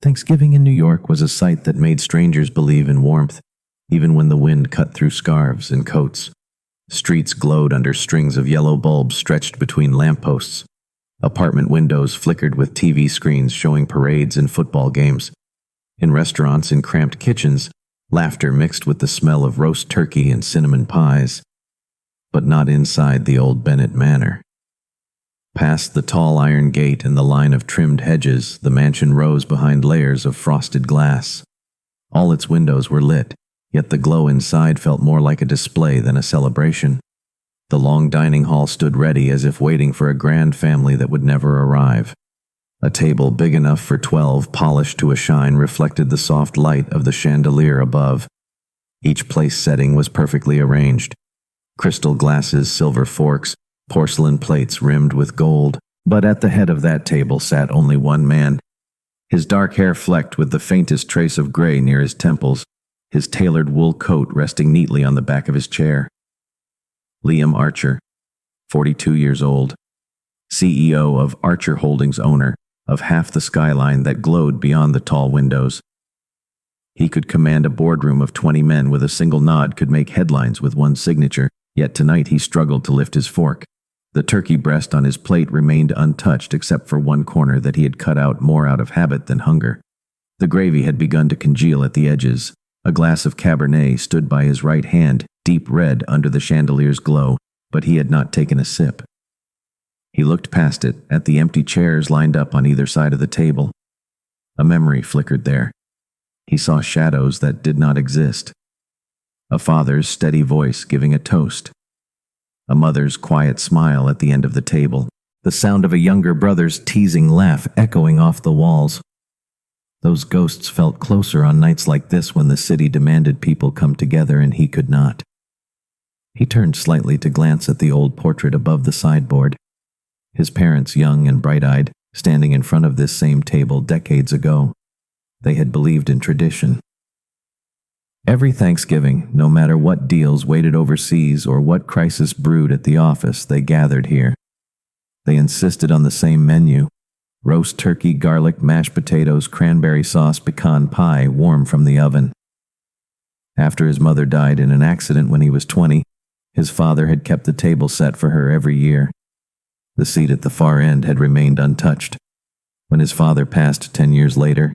Thanksgiving in New York was a sight that made strangers believe in warmth, even when the wind cut through scarves and coats. Streets glowed under strings of yellow bulbs stretched between lampposts. Apartment windows flickered with TV screens showing parades and football games. In restaurants and cramped kitchens, laughter mixed with the smell of roast turkey and cinnamon pies. But not inside the old Bennett Manor. Past the tall iron gate and the line of trimmed hedges, the mansion rose behind layers of frosted glass. All its windows were lit, yet the glow inside felt more like a display than a celebration. The long dining hall stood ready as if waiting for a grand family that would never arrive. A table big enough for 12, polished to a shine, reflected the soft light of the chandelier above. Each place setting was perfectly arranged. Crystal glasses, silver forks, porcelain plates rimmed with gold. But at the head of that table sat only one man, his dark hair flecked with the faintest trace of gray near his temples, his tailored wool coat resting neatly on the back of his chair. Liam Archer, 42 years old, CEO of Archer Holdings, owner of half the skyline that glowed beyond the tall windows. He could command a boardroom of 20 men with a single nod, could make headlines with one signature, yet tonight he struggled to lift his fork. The turkey breast on his plate remained untouched except for one corner that he had cut out more out of habit than hunger. The gravy had begun to congeal at the edges. A glass of Cabernet stood by his right hand, deep red under the chandelier's glow, but he had not taken a sip. He looked past it, at the empty chairs lined up on either side of the table. A memory flickered there. He saw shadows that did not exist. A father's steady voice giving a toast. A mother's quiet smile at the end of the table. The sound of a younger brother's teasing laugh echoing off the walls. Those ghosts felt closer on nights like this when the city demanded people come together and he could not. He turned slightly to glance at the old portrait above the sideboard. His parents, young and bright-eyed, standing in front of this same table decades ago. They had believed in tradition. Every Thanksgiving, no matter what deals waited overseas or what crisis brewed at the office, they gathered here. They insisted on the same menu: roast turkey, garlic, mashed potatoes, cranberry sauce, pecan pie, warm from the oven. After his mother died in an accident when he was 20, his father had kept the table set for her every year. The seat at the far end had remained untouched. When his father passed 10 years later,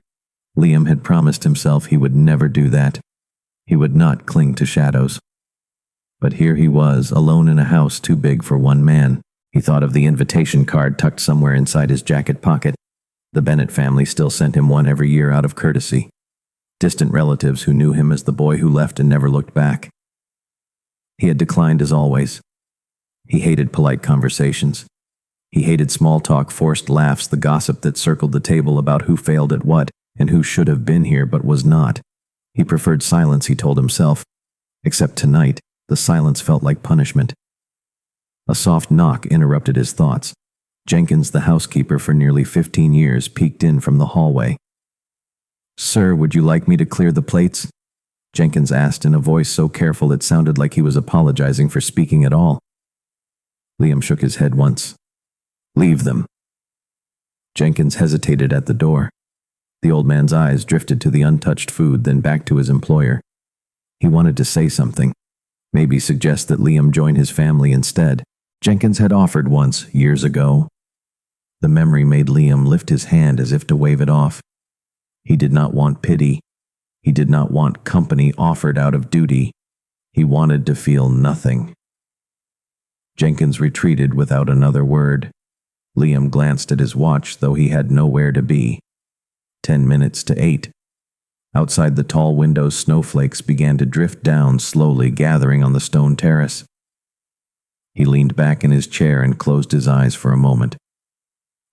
Liam had promised himself he would never do that. He would not cling to shadows. But here he was, alone in a house too big for one man. He thought of the invitation card tucked somewhere inside his jacket pocket. The Bennett family still sent him one every year out of courtesy. Distant relatives who knew him as the boy who left and never looked back. He had declined as always. He hated polite conversations. He hated small talk, forced laughs, the gossip that circled the table about who failed at what and who should have been here but was not. He preferred silence, he told himself. Except tonight, the silence felt like punishment. A soft knock interrupted his thoughts. Jenkins, the housekeeper for nearly 15 years, peeked in from the hallway. "Sir, would you like me to clear the plates?" Jenkins asked in a voice so careful it sounded like he was apologizing for speaking at all. Liam shook his head once. "Leave them." Jenkins hesitated at the door. The old man's eyes drifted to the untouched food, then back to his employer. He wanted to say something, maybe suggest that Liam join his family instead. Jenkins had offered once, years ago. The memory made Liam lift his hand as if to wave it off. He did not want pity. He did not want company offered out of duty. He wanted to feel nothing. Jenkins retreated without another word. Liam glanced at his watch, though he had nowhere to be. 10 minutes to 8. Outside the tall windows, snowflakes began to drift down, slowly gathering on the stone terrace. He leaned back in his chair and closed his eyes for a moment.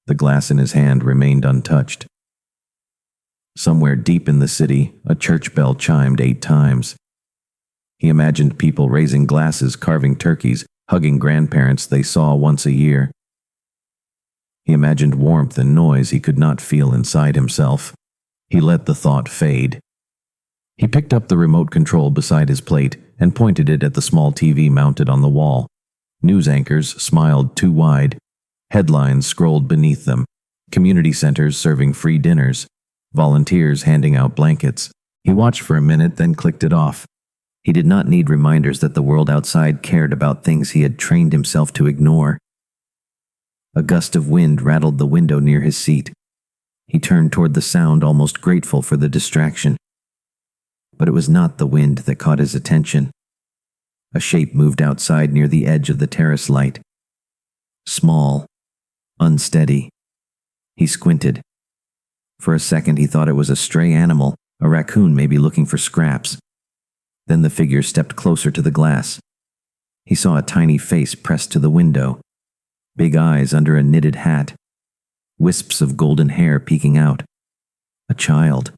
The glass in his hand remained untouched. Somewhere deep in the city, a church bell chimed 8 times. He imagined people raising glasses, carving turkeys, hugging grandparents they saw once a year. He imagined warmth and noise he could not feel inside himself. He let the thought fade. He picked up the remote control beside his plate and pointed it at the small TV mounted on the wall. News anchors smiled too wide. Headlines scrolled beneath them. Community centers serving free dinners. volunteers handing out blankets. He watched for a minute, then clicked it off. He did not need reminders that the world outside cared about things he had trained himself to ignore. A gust of wind rattled the window near his seat. He turned toward the sound, almost grateful for the distraction. But it was not the wind that caught his attention. A shape moved outside near the edge of the terrace light. Small, unsteady. He squinted. For a second he thought it was a stray animal, a raccoon maybe looking for scraps. Then the figure stepped closer to the glass. He saw a tiny face pressed to the window, big eyes under a knitted hat, wisps of golden hair peeking out. A child.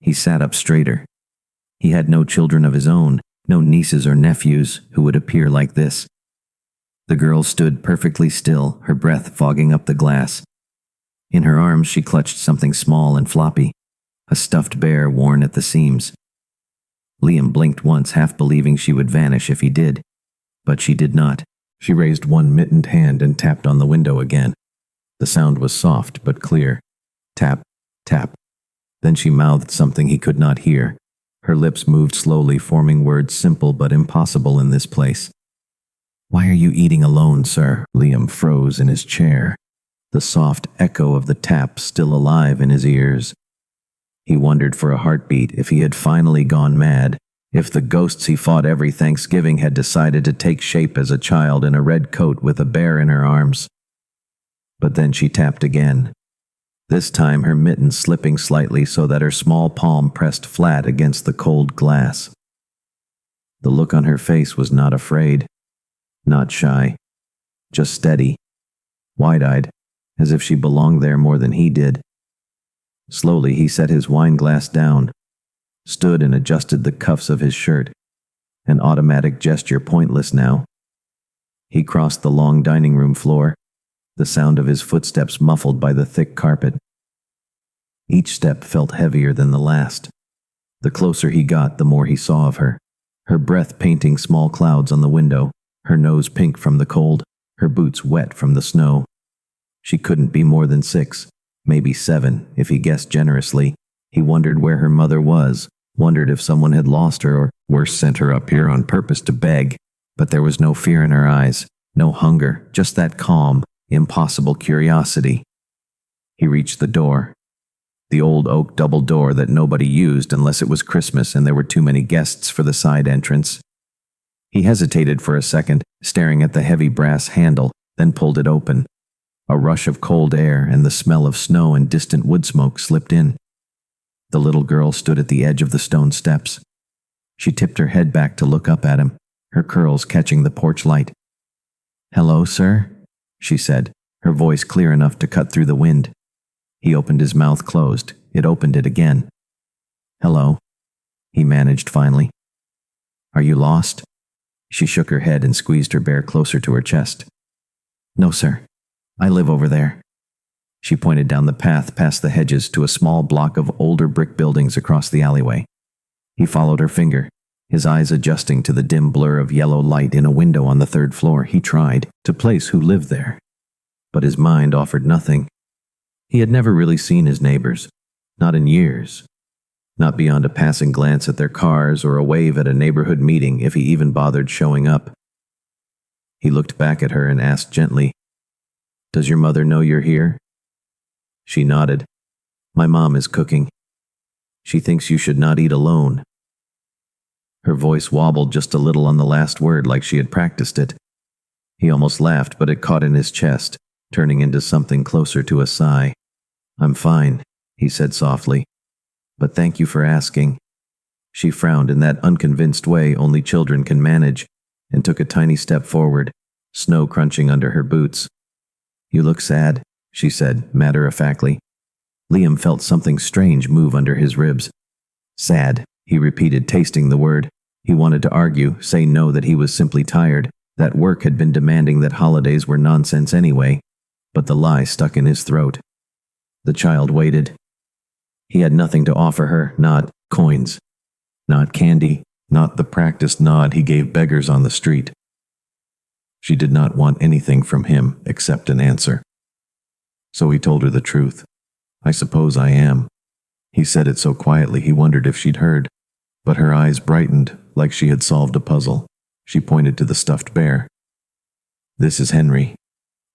He sat up straighter. He had no children of his own, no nieces or nephews who would appear like this. The girl stood perfectly still, her breath fogging up the glass. In her arms she clutched something small and floppy, a stuffed bear worn at the seams. Liam blinked once, half believing she would vanish if he did. But she did not. She raised one mittened hand and tapped on the window again. The sound was soft but clear. Tap, tap. Then she mouthed something he could not hear. Her lips moved slowly, forming words simple but impossible in this place. "Why are you eating alone, sir?" Liam froze in his chair, the soft echo of the tap still alive in his ears. He wondered for a heartbeat if he had finally gone mad, if the ghosts he fought every Thanksgiving had decided to take shape as a child in a red coat with a bear in her arms. But then she tapped again. This time her mitten slipping slightly so that her small palm pressed flat against the cold glass. The look on her face was not afraid, not shy, just steady, wide-eyed, as if she belonged there more than he did. Slowly he set his wine glass down, stood and adjusted the cuffs of his shirt, an automatic gesture pointless now. He crossed the long dining room floor, the sound of his footsteps muffled by the thick carpet. Each step felt heavier than the last. The closer he got, the more he saw of her, her breath painting small clouds on the window, her nose pink from the cold, her boots wet from the snow. She couldn't be more than 6, maybe 7, if he guessed generously. He wondered where her mother was, wondered if someone had lost her or, worse, sent her up here on purpose to beg. But there was no fear in her eyes, no hunger, just that calm, impossible curiosity. He reached the door. The old oak double door that nobody used unless it was Christmas and there were too many guests for the side entrance. He hesitated for a second, staring at the heavy brass handle, then pulled it open. A rush of cold air and the smell of snow and distant wood smoke slipped in. The little girl stood at the edge of the stone steps. She tipped her head back to look up at him, her curls catching the porch light. "Hello, sir?" she said, her voice clear enough to cut through the wind. He opened his mouth closed. It opened it again. "Hello," he managed finally. "Are you lost?" She shook her head and squeezed her bear closer to her chest. "No, sir. I live over there." She pointed down the path past the hedges to a small block of older brick buildings across the alleyway. He followed her finger, his eyes adjusting to the dim blur of yellow light in a window on the 3rd floor. He tried to place who lived there, but his mind offered nothing. He had never really seen his neighbors, not in years, not beyond a passing glance at their cars or a wave at a neighborhood meeting if he even bothered showing up. He looked back at her and asked gently, "Does your mother know you're here?" She nodded. "My mom is cooking. She thinks you should not eat alone." Her voice wobbled just a little on the last word, like she had practiced it. He almost laughed, but it caught in his chest, turning into something closer to a sigh. "I'm fine," he said softly. "But thank you for asking." She frowned in that unconvinced way only children can manage, and took a tiny step forward, snow crunching under her boots. "You look sad," she said, matter-of-factly. Liam felt something strange move under his ribs. "Sad," he repeated, tasting the word. He wanted to argue, say no, that he was simply tired, that work had been demanding, that holidays were nonsense anyway, but the lie stuck in his throat. The child waited. He had nothing to offer her, not coins, not candy, not the practiced nod he gave beggars on the street. She did not want anything from him except an answer. So he told her the truth. "I suppose I am." He said it so quietly he wondered if she'd heard, but her eyes brightened like she had solved a puzzle. She pointed to the stuffed bear. "This is Henry.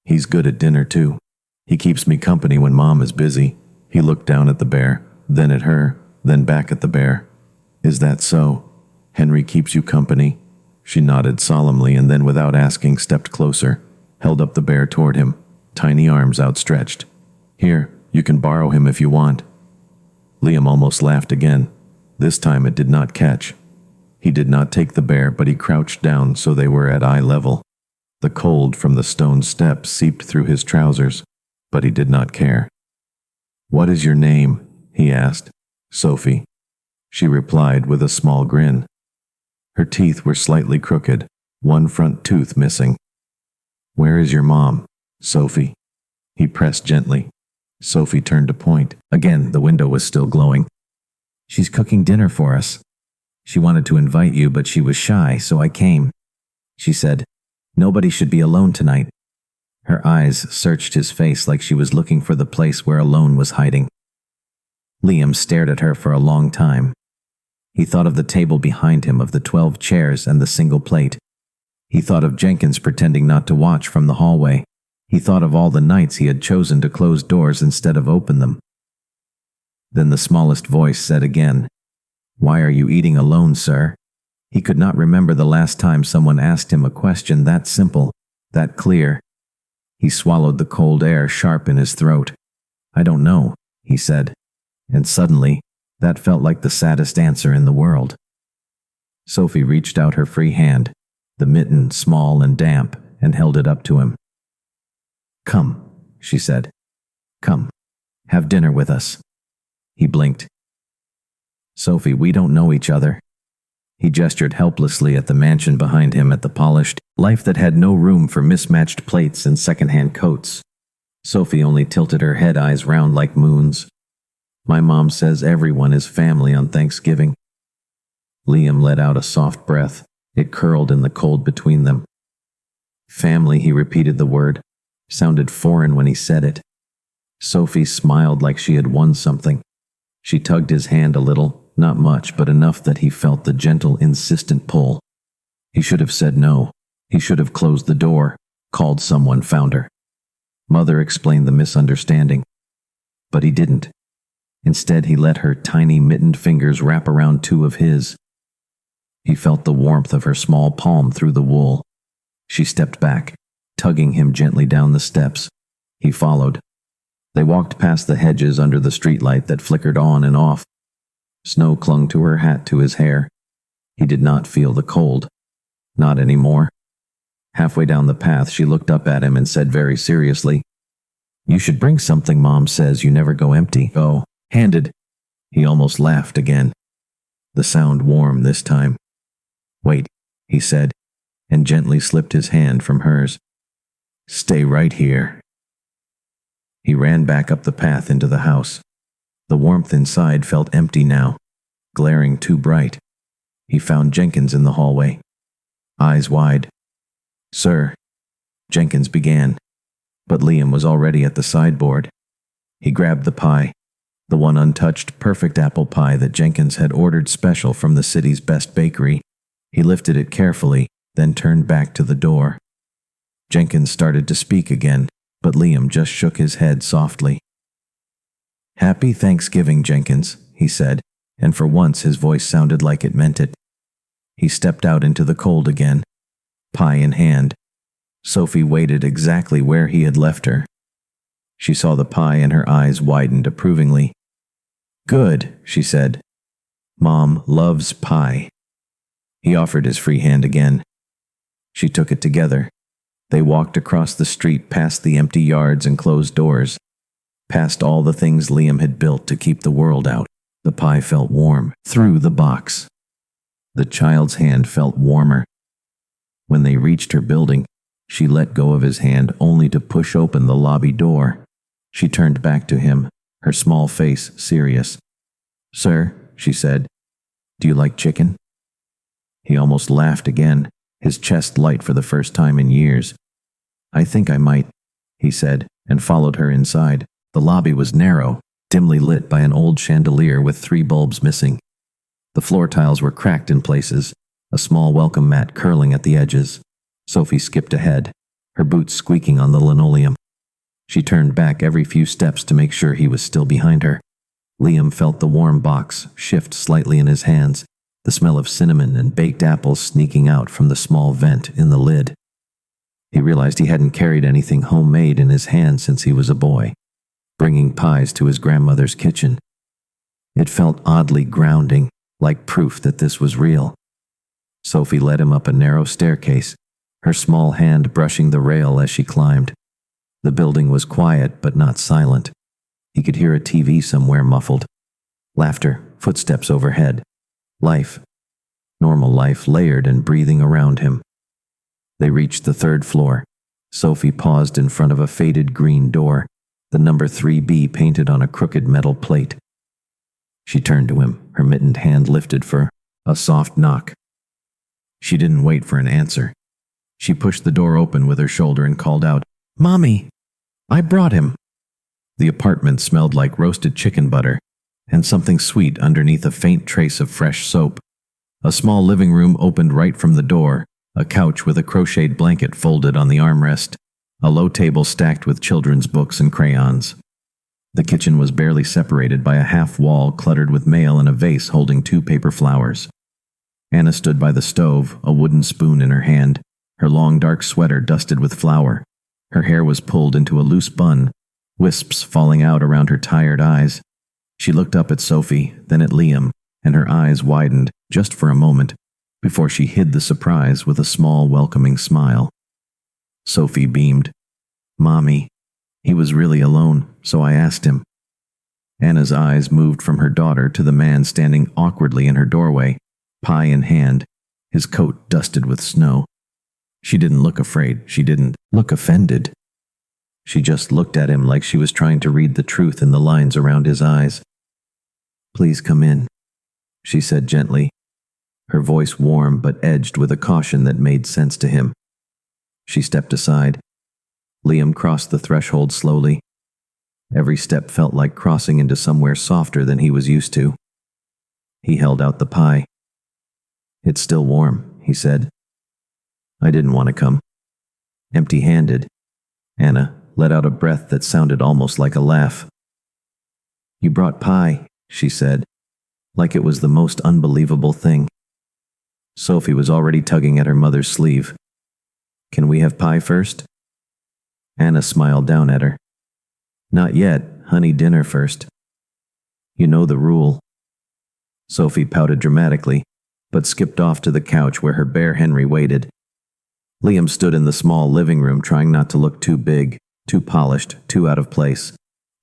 He's good at dinner, too. He keeps me company when Mom is busy." He looked down at the bear, then at her, then back at the bear. "Is that so? Henry keeps you company?" She nodded solemnly and then, without asking, stepped closer, held up the bear toward him, tiny arms outstretched. "Here, you can borrow him if you want." Liam almost laughed again. This time it did not catch. He did not take the bear, but he crouched down so they were at eye level. The cold from the stone steps seeped through his trousers, but he did not care. "What is your name?" he asked. "Sophie." She replied with a small grin. Her teeth were slightly crooked, one front tooth missing. "Where is your mom, Sophie?" He pressed gently. Sophie turned to point. Again, the window was still glowing. "She's cooking dinner for us. She wanted to invite you, but she was shy, so I came," she said. "Nobody should be alone tonight." Her eyes searched his face like she was looking for the place where Alone was hiding. Liam stared at her for a long time. He thought of the table behind him, of the 12 chairs and the single plate. He thought of Jenkins pretending not to watch from the hallway. He thought of all the nights he had chosen to close doors instead of open them. Then the smallest voice said again, "Why are you eating alone, sir?" He could not remember the last time someone asked him a question that simple, that clear. He swallowed the cold air sharp in his throat. "I don't know," he said. And suddenly, that felt like the saddest answer in the world. Sophie reached out her free hand, the mitten small and damp, and held it up to him. "Come," she said. "Come, have dinner with us." He blinked. "Sophie, we don't know each other." He gestured helplessly at the mansion behind him, at the polished life that had no room for mismatched plates and second-hand coats. Sophie only tilted her head, eyes round like moons. "My mom says everyone is family on Thanksgiving." Liam let out a soft breath. It curled in the cold between them. "Family," he repeated the word. Sounded foreign when he said it. Sophie smiled like she had won something. She tugged his hand a little, not much, but enough that he felt the gentle, insistent pull. He should have said no. He should have closed the door, called someone, found her. Mother explained the misunderstanding. But he didn't. Instead, he let her tiny mittened fingers wrap around 2 of his. He felt the warmth of her small palm through the wool. She stepped back, tugging him gently down the steps. He followed. They walked past the hedges under the streetlight that flickered on and off. Snow clung to her hat, to his hair. He did not feel the cold. Not anymore. Halfway down the path, she looked up at him and said very seriously, "You should bring something. Mom says you never go empty." "Oh, handed." He almost laughed again. The sound warm this time. "Wait," he said, and gently slipped his hand from hers. "Stay right here." He ran back up the path into the house. The warmth inside felt empty now, glaring too bright. He found Jenkins in the hallway, eyes wide. "Sir," Jenkins began, but Liam was already at the sideboard. He grabbed the pie, the one untouched, perfect apple pie that Jenkins had ordered special from the city's best bakery. He lifted it carefully, then turned back to the door. Jenkins started to speak again, but Liam just shook his head softly. "Happy Thanksgiving, Jenkins," he said, and for once his voice sounded like it meant it. He stepped out into the cold again, pie in hand. Sophie waited exactly where he had left her. She saw the pie and her eyes widened approvingly. "Good," she said. "Mom loves pie." He offered his free hand again. She took it together. They walked across the street, past the empty yards and closed doors, past all the things Liam had built to keep the world out. The pie felt warm through the box. The child's hand felt warmer. When they reached her building, she let go of his hand only to push open the lobby door. She turned back to him, her small face serious. "Sir," she said, "do you like chicken?" He almost laughed again, his chest light for the first time in years. "I think I might," he said, and followed her inside. The lobby was narrow, dimly lit by an old chandelier with 3 bulbs missing. The floor tiles were cracked in places, a small welcome mat curling at the edges. Sophie skipped ahead, her boots squeaking on the linoleum. She turned back every few steps to make sure he was still behind her. Liam felt the warm box shift slightly in his hands, the smell of cinnamon and baked apples sneaking out from the small vent in the lid. He realized he hadn't carried anything homemade in his hand since he was a boy, bringing pies to his grandmother's kitchen. It felt oddly grounding, like proof that this was real. Sophie led him up a narrow staircase, her small hand brushing the rail as she climbed. The building was quiet but not silent. He could hear a TV somewhere muffled. Laughter, footsteps overhead. Life. Normal life layered and breathing around him. They reached the 3rd floor. Sophie paused in front of a faded green door, the number 3B painted on a crooked metal plate. She turned to him, her mittened hand lifted for a soft knock. She didn't wait for an answer. She pushed the door open with her shoulder and called out, "Mommy, I brought him." The apartment smelled like roasted chicken butter and something sweet underneath a faint trace of fresh soap. A small living room opened right from the door, a couch with a crocheted blanket folded on the armrest, a low table stacked with children's books and crayons. The kitchen was barely separated by a half wall cluttered with mail and a vase holding 2 paper flowers. Anna stood by the stove, a wooden spoon in her hand, her long dark sweater dusted with flour. Her hair was pulled into a loose bun, wisps falling out around her tired eyes. She looked up at Sophie, then at Liam, and her eyes widened, just for a moment, before she hid the surprise with a small welcoming smile. Sophie beamed. "Mommy, he was really alone, so I asked him." Anna's eyes moved from her daughter to the man standing awkwardly in her doorway, pie in hand, his coat dusted with snow. She didn't look afraid, she didn't look offended. She just looked at him like she was trying to read the truth in the lines around his eyes. "Please come in," she said gently, her voice warm but edged with a caution that made sense to him. She stepped aside. Liam crossed the threshold slowly. Every step felt like crossing into somewhere softer than he was used to. He held out the pie. "It's still warm," he said. "I didn't want to come." Empty-handed, Anna let out a breath that sounded almost like a laugh. "You brought pie," she said, like it was the most unbelievable thing. Sophie was already tugging at her mother's sleeve. "Can we have pie first?" Anna smiled down at her. "Not yet, honey, dinner first. You know the rule." Sophie pouted dramatically, but skipped off to the couch where her bear Henry waited. Liam stood in the small living room trying not to look too big, too polished, too out of place.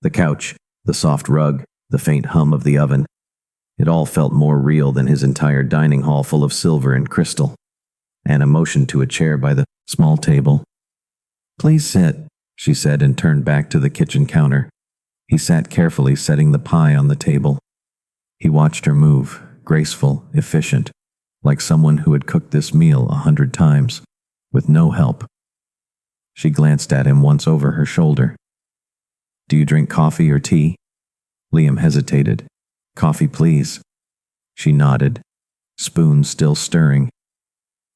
The couch, the soft rug, the faint hum of the oven. It all felt more real than his entire dining hall full of silver and crystal. Anna motioned to a chair by the small table. "Please sit," she said and turned back to the kitchen counter. He sat carefully setting the pie on the table. He watched her move, graceful, efficient, like someone who had cooked this meal 100 times, with no help. She glanced at him once over her shoulder. "Do you drink coffee or tea?" Liam hesitated. "Coffee, please." She nodded, spoon still stirring.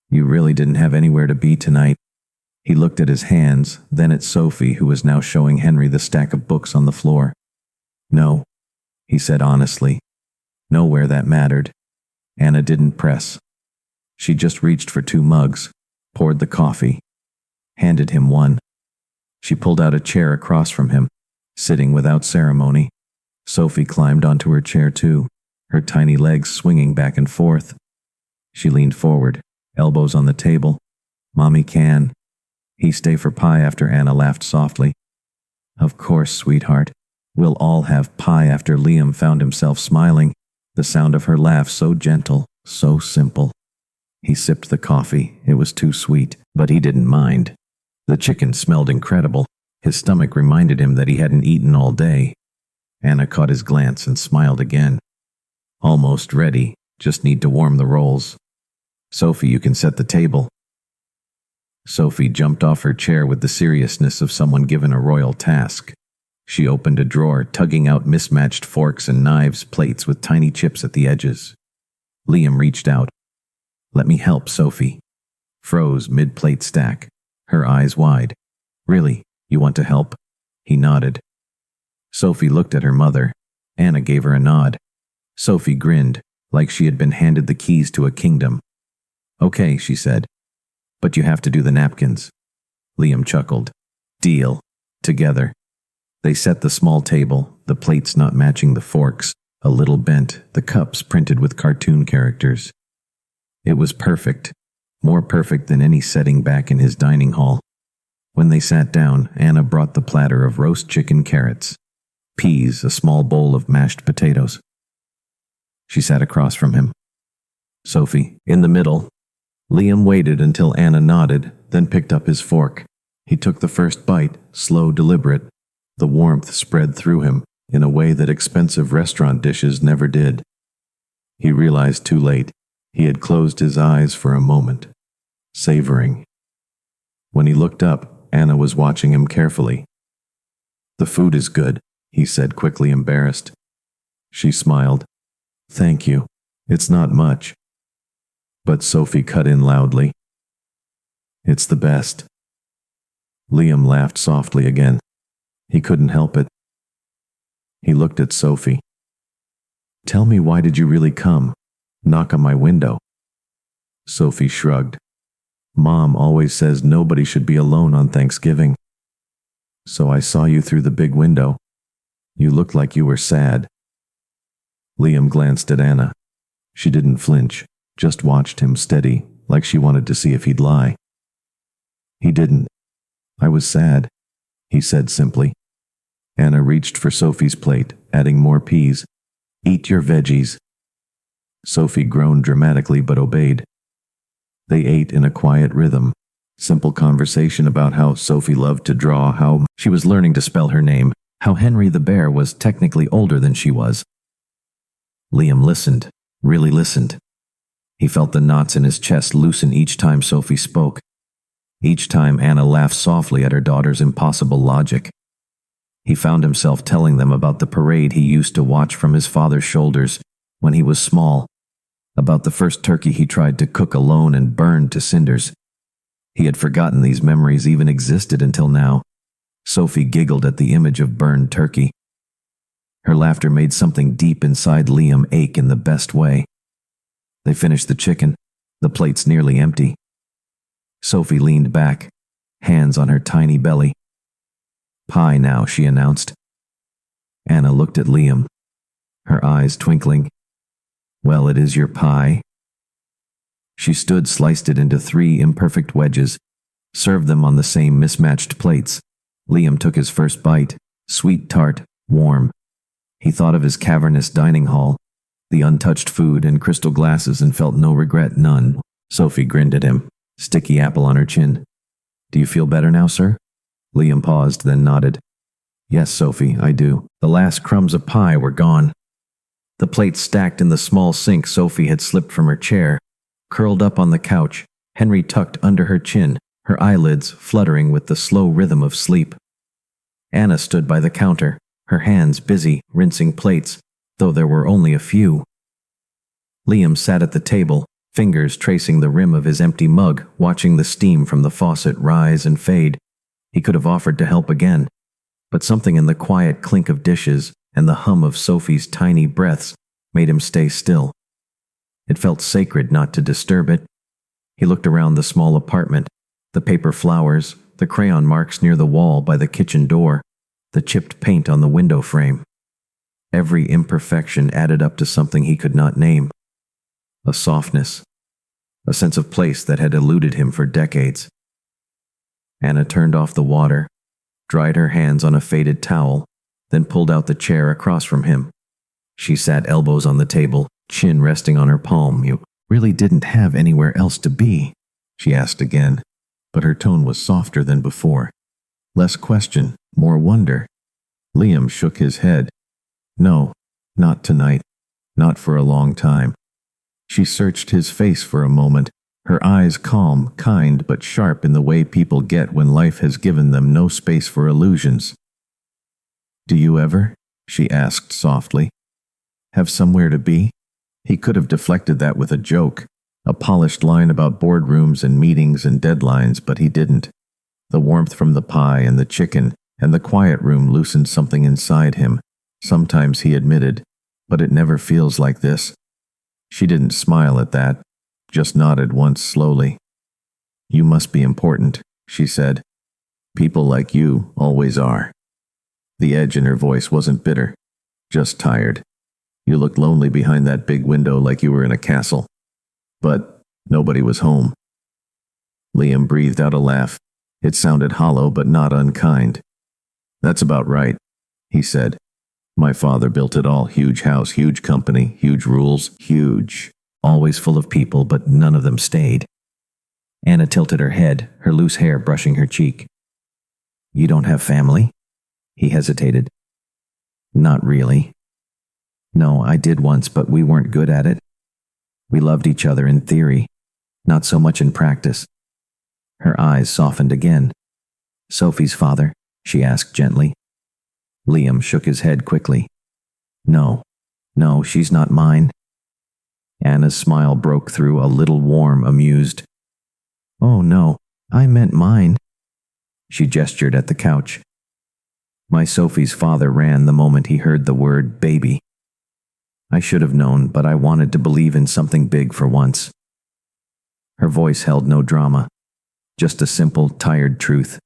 "You really didn't have anywhere to be tonight." He looked at his hands, then at Sophie, who was now showing Henry the stack of books on the floor. "No," he said honestly. "Nowhere that mattered." Anna didn't press. She just reached for 2 mugs, poured the coffee, handed him one. She pulled out a chair across from him, sitting without ceremony. Sophie climbed onto her chair too, her tiny legs swinging back and forth. She leaned forward, elbows on the table. "Mommy can." He stay for pie after Anna laughed softly. "Of course, sweetheart. We'll all have pie." After Liam found himself smiling, the sound of her laugh so gentle, so simple. He sipped the coffee. It was too sweet, but he didn't mind. The chicken smelled incredible. His stomach reminded him that he hadn't eaten all day. Anna caught his glance and smiled again. "Almost ready. Just need to warm the rolls. Sophie, you can set the table." Sophie jumped off her chair with the seriousness of someone given a royal task. She opened a drawer, tugging out mismatched forks and knives, plates with tiny chips at the edges. Liam reached out. "Let me help, Sophie." Froze mid-plate stack, her eyes wide. "Really, you want to help?" He nodded. Sophie looked at her mother. Anna gave her a nod. Sophie grinned, like she had been handed the keys to a kingdom. "Okay," she said. "But you have to do the napkins." Liam chuckled. "Deal." Together. They set the small table, the plates not matching the forks, a little bent, the cups printed with cartoon characters. It was perfect, more perfect than any setting back in his dining hall. When they sat down, Anna brought the platter of roast chicken, carrots, peas, a small bowl of mashed potatoes. She sat across from him. Sophie, in the middle. Liam waited until Anna nodded, then picked up his fork. He took the first bite, slow, deliberate. The warmth spread through him in a way that expensive restaurant dishes never did. He realized too late. He had closed his eyes for a moment, savoring. When he looked up, Anna was watching him carefully. "The food is good," he said, quickly embarrassed. She smiled. "Thank you. It's not much." But Sophie cut in loudly. "It's the best." Liam laughed softly again. He couldn't help it. He looked at Sophie. "Tell me, why did you really come? Knock on my window?" Sophie shrugged. "Mom always says nobody should be alone on Thanksgiving. So I saw you through the big window. You looked like you were sad." Liam glanced at Anna. She didn't flinch, just watched him steady, like she wanted to see if he'd lie. He didn't. "I was sad," he said simply. Anna reached for Sophie's plate, adding more peas. "Eat your veggies." Sophie groaned dramatically but obeyed. They ate in a quiet rhythm. Simple conversation about how Sophie loved to draw, how she was learning to spell her name, how Henry the bear was technically older than she was. Liam listened, really listened. He felt the knots in his chest loosen each time Sophie spoke. Each time Anna laughed softly at her daughter's impossible logic. He found himself telling them about the parade he used to watch from his father's shoulders when he was small, about the first turkey he tried to cook alone and burned to cinders. He had forgotten these memories even existed until now. Sophie giggled at the image of burned turkey. Her laughter made something deep inside Liam ache in the best way. They finished the chicken, the plates nearly empty. Sophie leaned back, hands on her tiny belly. "Pie now," she announced. Anna looked at Liam, her eyes twinkling. "Well, it is your pie." She stood, sliced it into 3 imperfect wedges, served them on the same mismatched plates. Liam took his first bite, sweet, tart, warm. He thought of his cavernous dining hall, the untouched food and crystal glasses, and felt no regret, none. Sophie grinned at him, sticky apple on her chin. "Do you feel better now, sir?" Liam paused, then nodded. "Yes, Sophie, I do." The last crumbs of pie were gone. The plates stacked in the small sink. Sophie had slipped from her chair, curled up on the couch, Henry tucked under her chin, her eyelids fluttering with the slow rhythm of sleep. Anna stood by the counter, her hands busy rinsing plates, though there were only a few. Liam sat at the table, fingers tracing the rim of his empty mug, watching the steam from the faucet rise and fade. He could have offered to help again, but something in the quiet clink of dishes and the hum of Sophie's tiny breaths made him stay still. It felt sacred not to disturb it. He looked around the small apartment, the paper flowers, the crayon marks near the wall by the kitchen door, the chipped paint on the window frame. Every imperfection added up to something he could not name. A softness, a sense of place that had eluded him for decades. Anna turned off the water, dried her hands on a faded towel, then pulled out the chair across from him. She sat elbows on the table, chin resting on her palm. "You really didn't have anywhere else to be?" she asked again, but her tone was softer than before. Less question, more wonder. Liam shook his head. "No, not tonight. Not for a long time." She searched his face for a moment, her eyes calm, kind, but sharp in the way people get when life has given them no space for illusions. "Do you ever," she asked softly, "have somewhere to be?" He could have deflected that with a joke, a polished line about boardrooms and meetings and deadlines, but he didn't. The warmth from the pie and the chicken and the quiet room loosened something inside him. Sometimes, he admitted, but it never feels like this. She didn't smile at that, just nodded once slowly. "You must be important," she said. "People like you always are." The edge in her voice wasn't bitter, just tired. "You looked lonely behind that big window, like you were in a castle. But nobody was home." Liam breathed out a laugh. It sounded hollow but not unkind. "That's about right," he said. "My father built it all. Huge house, huge company, huge rules, huge. Always full of people, but none of them stayed." Anna tilted her head, her loose hair brushing her cheek. "You don't have family?" He hesitated. "Not really. No, I did once, but we weren't good at it. We loved each other in theory, not so much in practice." Her eyes softened again. "Sophie's father?" she asked gently. Liam shook his head quickly. No, she's not mine." Anna's smile broke through, a little warm, amused. "Oh no, I meant mine." She gestured at the couch. "My Sophie's father ran the moment he heard the word baby. I should have known, but I wanted to believe in something big for once." Her voice held no drama, just a simple, tired truth.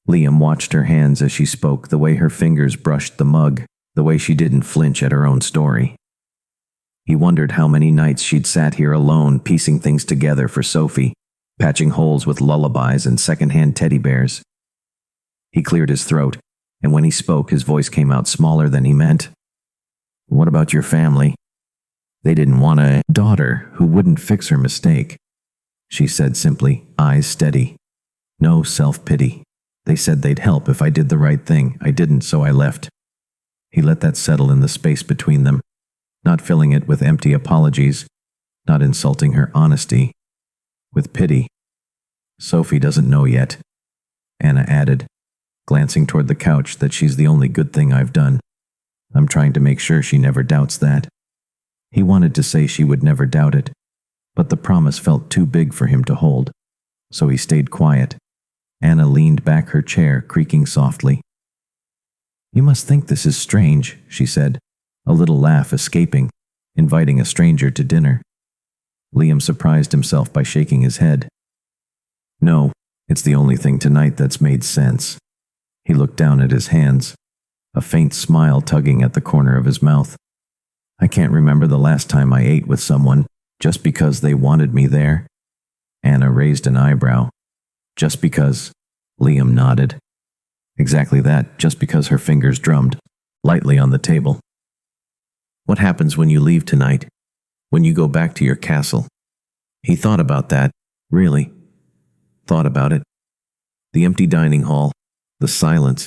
Liam watched her hands as she spoke, the way her fingers brushed the mug, the way she didn't flinch at her own story. He wondered how many nights she'd sat here alone, piecing things together for Sophie, patching holes with lullabies and secondhand teddy bears. He cleared his throat, and when he spoke, his voice came out smaller than he meant. "What about your family? They didn't want a daughter who wouldn't fix her mistake," she said simply, eyes steady. "No self-pity. They said they'd help if I did the right thing. I didn't, so I left." He let that settle in the space between them, not filling it with empty apologies, not insulting her honesty, with pity. "Sophie doesn't know yet," Anna added, glancing toward the couch, "that she's the only good thing I've done. I'm trying to make sure she never doubts that." He wanted to say she would never doubt it, but the promise felt too big for him to hold, so he stayed quiet. Anna leaned back her chair, creaking softly. "You must think this is strange," she said, a little laugh escaping, inviting a stranger to dinner. Liam surprised himself by shaking his head. "No, it's the only thing tonight that's made sense." He looked down at his hands, a faint smile tugging at the corner of his mouth. "I can't remember the last time I ate with someone just because they wanted me there." Anna raised an eyebrow. "Just because?" Liam nodded. "Exactly that, just because." Her fingers drummed lightly on the table. "What happens when you leave tonight? When you go back to your castle?" He thought about that, really. Thought about it. The empty dining hall, the silence,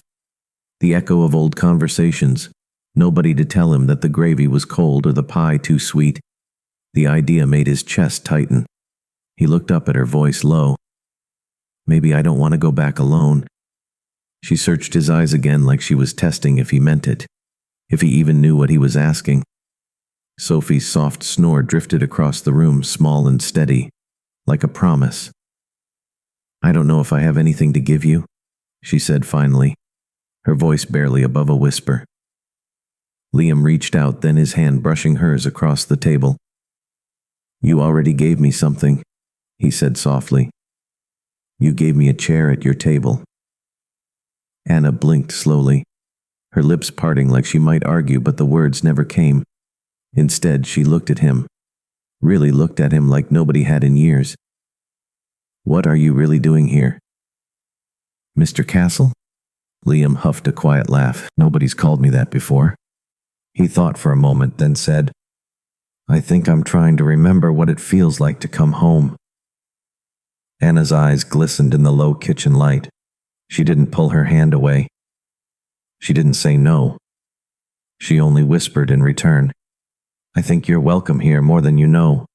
the echo of old conversations, nobody to tell him that the gravy was cold or the pie too sweet. The idea made his chest tighten. He looked up at her, voice low. "Maybe I don't want to go back alone." She searched his eyes again, like she was testing if he meant it, if he even knew what he was asking. Sophie's soft snore drifted across the room, small and steady, like a promise. "I don't know if I have anything to give you," she said finally, her voice barely above a whisper. Liam reached out, then his hand brushing hers across the table. "You already gave me something," he said softly. "You gave me a chair at your table." Anna blinked slowly, her lips parting like she might argue, but the words never came. Instead, she looked at him, really looked at him like nobody had in years. "What are you really doing here?" "Mr. Castle?" Liam huffed a quiet laugh. "Nobody's called me that before." He thought for a moment, then said, "I think I'm trying to remember what it feels like to come home." Anna's eyes glistened in the low kitchen light. She didn't pull her hand away. She didn't say no. She only whispered in return, "I think you're welcome here more than you know."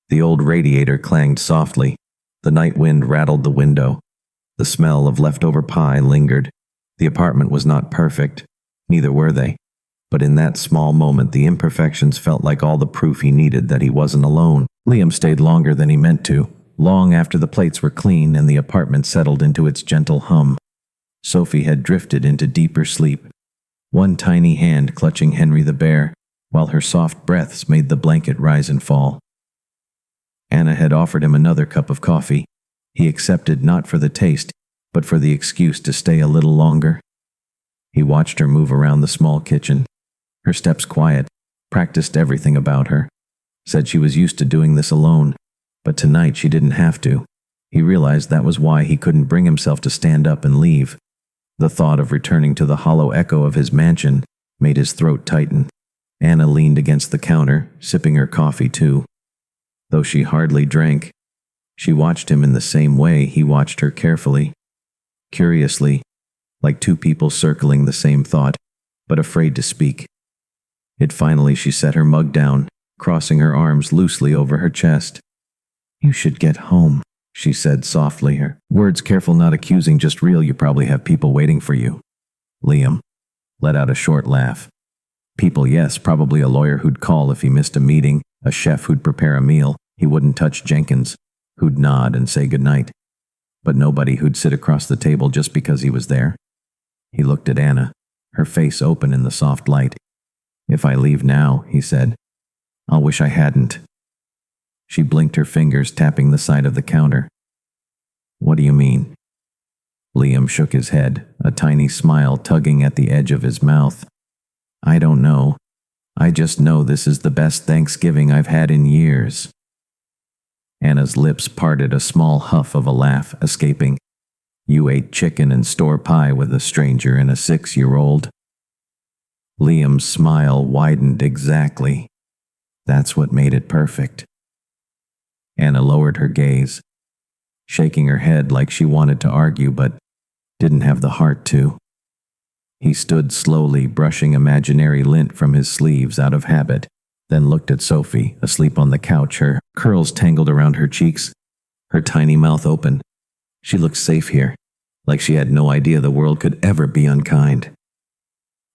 The old radiator clanged softly. The night wind rattled the window. The smell of leftover pie lingered. The apartment was not perfect, neither were they, but in that small moment the imperfections felt like all the proof he needed that he wasn't alone. Liam stayed longer than he meant to, long after the plates were clean and the apartment settled into its gentle hum. Sophie had drifted into deeper sleep, one tiny hand clutching Henry the bear, while her soft breaths made the blanket rise and fall. Anna had offered him another cup of coffee. He accepted not for the taste, but for the excuse to stay a little longer. He watched her move around the small kitchen, her steps quiet, practiced everything about her, said she was used to doing this alone, but tonight she didn't have to. He realized that was why he couldn't bring himself to stand up and leave. The thought of returning to the hollow echo of his mansion made his throat tighten. Anna leaned against the counter, sipping her coffee too. Though she hardly drank, she watched him in the same way he watched her, carefully, curiously, like two people circling the same thought, but afraid to speak. Finally she set her mug down, crossing her arms loosely over her chest. "You should get home," she said softly, her words careful, not accusing, just real. "You probably have people waiting for you." Liam let out a short laugh. People, yes, probably a lawyer who'd call if he missed a meeting, a chef who'd prepare a meal. He wouldn't touch Jenkins, who'd nod and say goodnight. But nobody who'd sit across the table just because he was there. He looked at Anna, her face open in the soft light. "If I leave now," he said, "I'll wish I hadn't." She blinked, her fingers tapping the side of the counter. "What do you mean?" Liam shook his head, a tiny smile tugging at the edge of his mouth. "I don't know. I just know this is the best Thanksgiving I've had in years." Anna's lips parted, a small huff of a laugh escaping. "You ate chicken and store pie with a stranger and a 6-year-old?" Liam's smile widened. "Exactly. That's what made it perfect." Anna lowered her gaze, shaking her head like she wanted to argue but didn't have the heart to. He stood slowly, brushing imaginary lint from his sleeves out of habit, then looked at Sophie, asleep on the couch, her curls tangled around her cheeks, her tiny mouth open. She looked safe here, like she had no idea the world could ever be unkind.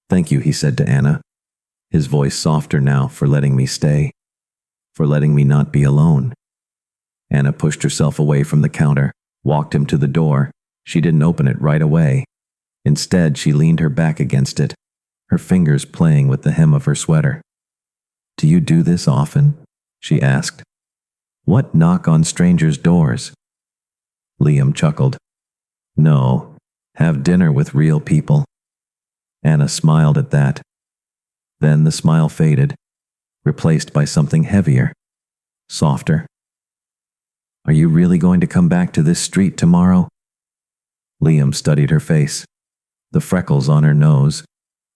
"Thank you," he said to Anna, his voice softer now, "for letting me stay, for letting me not be alone." Anna pushed herself away from the counter, walked him to the door. She didn't open it right away. Instead, she leaned her back against it, her fingers playing with the hem of her sweater. "Do you do this often?" she asked. "What, knock on strangers' doors?" Liam chuckled. "No, have dinner with real people." Anna smiled at that. Then the smile faded, replaced by something heavier, softer. "Are you really going to come back to this street tomorrow?" Liam studied her face, the freckles on her nose,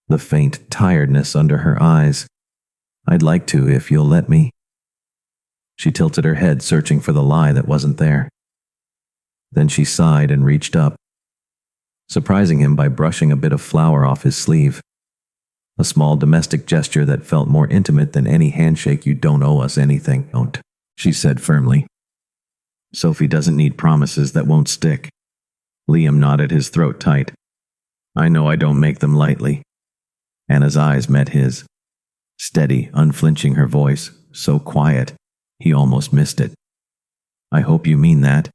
the faint tiredness under her eyes. "I'd like to, if you'll let me." She tilted her head, searching for the lie that wasn't there. Then she sighed and reached up, surprising him by brushing a bit of flour off his sleeve. A small domestic gesture that felt more intimate than any handshake. "You don't owe us anything, don't," she said firmly. "Sophie doesn't need promises that won't stick." Liam nodded, his throat tight. "I know I don't make them lightly." Anna's eyes met his. Steady, unflinching, her voice, so quiet, he almost missed it. "I hope you mean that."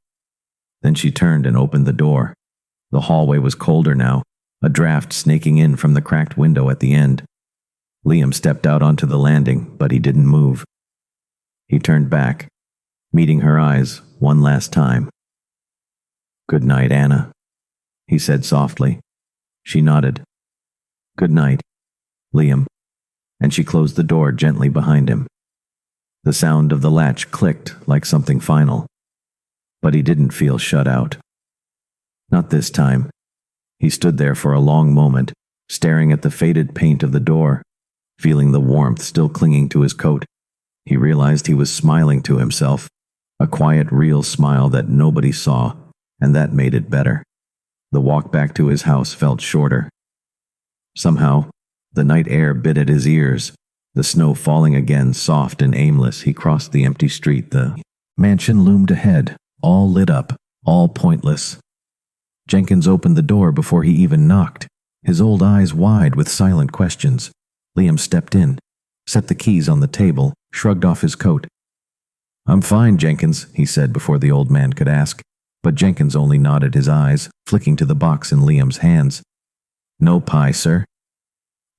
Then she turned and opened the door. The hallway was colder now, a draft snaking in from the cracked window at the end. Liam stepped out onto the landing, but he didn't move. He turned back, meeting her eyes one last time. "Good night, Anna," he said softly. She nodded. "Good night, Liam," and she closed the door gently behind him. The sound of the latch clicked like something final, but he didn't feel shut out. Not this time. He stood there for a long moment, staring at the faded paint of the door, feeling the warmth still clinging to his coat. He realized he was smiling to himself, a quiet, real smile that nobody saw, and that made it better. The walk back to his house felt shorter. Somehow, the night air bit at his ears, the snow falling again, soft and aimless. He crossed the empty street. The mansion loomed ahead, all lit up, all pointless. Jenkins opened the door before he even knocked, his old eyes wide with silent questions. Liam stepped in, set the keys on the table, shrugged off his coat. "I'm fine, Jenkins," he said before the old man could ask, but Jenkins only nodded his eyes, flicking to the box in Liam's hands. "No pie, sir."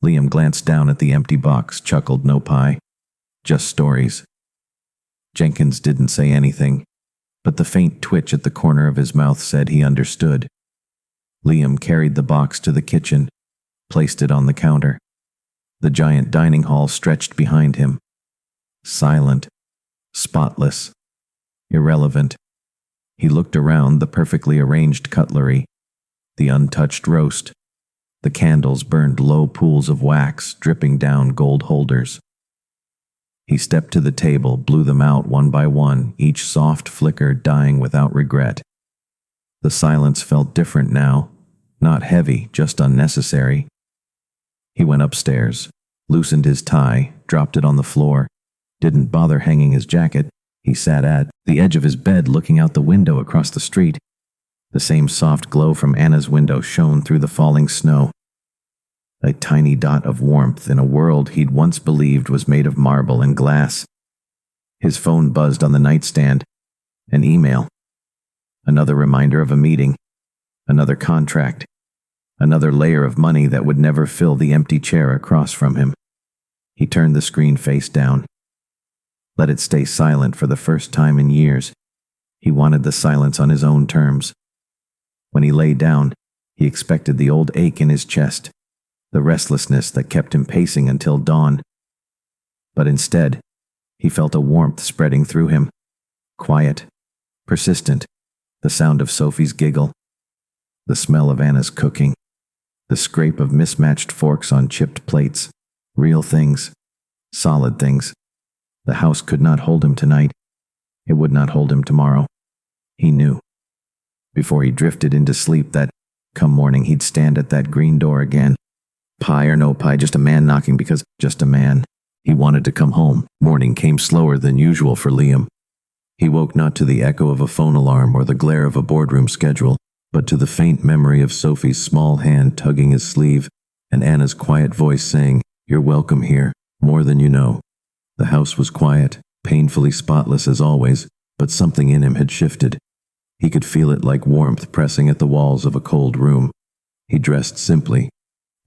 Liam glanced down at the empty box, chuckled. "No pie. Just stories." Jenkins didn't say anything, but the faint twitch at the corner of his mouth said he understood. Liam carried the box to the kitchen, placed it on the counter. The giant dining hall stretched behind him. Silent, spotless, irrelevant. He looked around the perfectly arranged cutlery, the untouched roast. The candles burned low pools of wax, dripping down gold holders. He stepped to the table, blew them out one by one, each soft flicker dying without regret. The silence felt different now, not heavy, just unnecessary. He went upstairs, loosened his tie, dropped it on the floor, didn't bother hanging his jacket. He sat at the edge of his bed looking out the window across the street. The same soft glow from Anna's window shone through the falling snow. A tiny dot of warmth in a world he'd once believed was made of marble and glass. His phone buzzed on the nightstand. An email. Another reminder of a meeting. Another contract. Another layer of money that would never fill the empty chair across from him. He turned the screen face down. Let it stay silent for the first time in years. He wanted the silence on his own terms. When he lay down, he expected the old ache in his chest, the restlessness that kept him pacing until dawn. But instead, he felt a warmth spreading through him. Quiet, persistent, the sound of Sophie's giggle, the smell of Anna's cooking, the scrape of mismatched forks on chipped plates. Real things, solid things. The house could not hold him tonight. It would not hold him tomorrow. He knew. Before he drifted into sleep that, come morning, he'd stand at that green door again. Pie or no pie, just a man knocking because just a man. He wanted to come home. Morning came slower than usual for Liam. He woke not to the echo of a phone alarm or the glare of a boardroom schedule, but to the faint memory of Sophie's small hand tugging his sleeve and Anna's quiet voice saying, "You're welcome here, more than you know." The house was quiet, painfully spotless as always, but something in him had shifted. He could feel it like warmth pressing at the walls of a cold room. He dressed simply.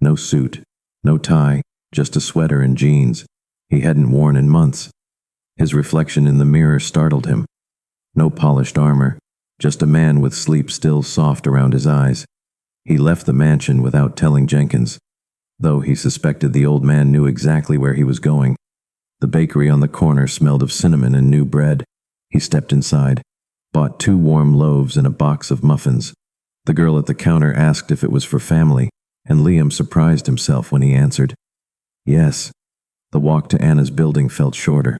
No suit, no tie, just a sweater and jeans he hadn't worn in months. His reflection in the mirror startled him. No polished armor, just a man with sleep still soft around his eyes. He left the mansion without telling Jenkins, though he suspected the old man knew exactly where he was going. The bakery on the corner smelled of cinnamon and new bread. He stepped inside, bought 2 warm loaves and a box of muffins. The girl at the counter asked if it was for family, and Liam surprised himself when he answered, "Yes." The walk to Anna's building felt shorter,